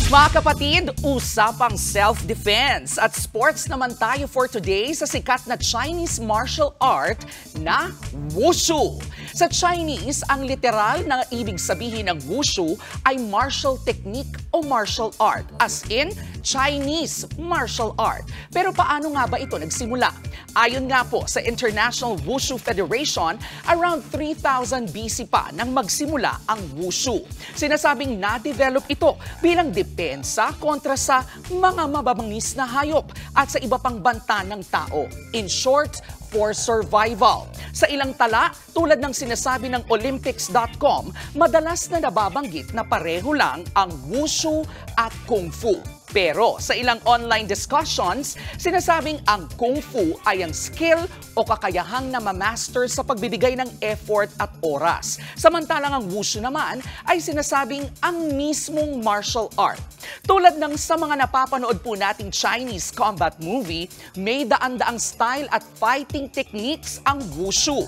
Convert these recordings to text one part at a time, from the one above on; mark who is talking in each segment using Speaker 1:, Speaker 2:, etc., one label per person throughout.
Speaker 1: Mga kapatid, usapang self-defense at sports naman tayo for today sa sikat na Chinese martial art na Wushu. Sa Chinese, ang literal na ibig sabihin ng Wushu ay martial technique o martial art, as in Chinese martial art. Pero paano nga ba ito nagsimula? Ayon nga po sa International Wushu Federation, around 3000 BC pa nang magsimula ang Wushu. Sinasabing na-develop ito bilang depensa kontra sa mga mababangis na hayop at sa iba pang banta ng tao. In short, for survival. Sa ilang tala, tulad ng sinasabi ng Olympics.com, madalas na nababanggit na pareho lang ang Wushu at Kung Fu. Pero sa ilang online discussions, sinasabing ang Kung Fu ay ang skill o kakayahang na ma-master sa pagbibigay ng effort at oras. Samantalang ang Wushu naman ay sinasabing ang mismong martial art. Tulad ng sa mga napapanood po nating Chinese combat movie, may daan-daang style at fighting techniques ang Wushu.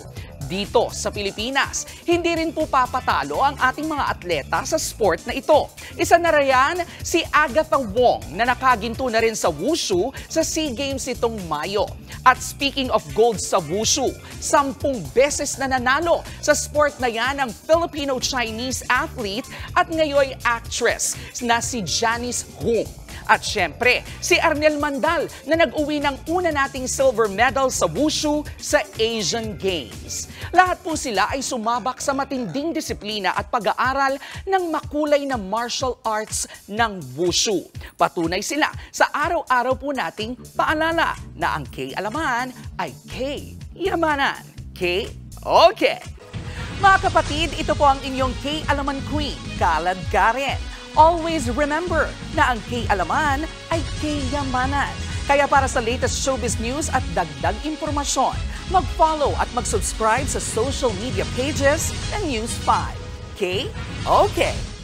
Speaker 1: Dito sa Pilipinas, hindi rin po papatalo ang ating mga atleta sa sport na ito. Isa na riyan si Agatha Wong na nakaginto na rin sa Wushu sa SEA Games itong Mayo. At speaking of gold sa Wushu, 10 beses na nanalo sa sport na yan ang Filipino-Chinese athlete at ngayon actress na si Janice Hung. At syempre, si Arnel Mandal na nag-uwi ng una nating silver medal sa Wushu sa Asian Games. Lahat po sila ay sumabak sa matinding disiplina at pag-aaral ng makulay na martial arts ng Wushu. Patunay sila sa araw-araw po nating paalala na ang K-alaman ay K-yamanan. K-okay. Mga kapatid, ito po ang inyong K-alaman Queen, Kalad Karen. Always remember na ang K-alaman ay K-yamanan. Kaya para sa latest showbiz news at dagdag impormasyon, mag-follow at mag-subscribe sa social media pages ng News 5. K-okay.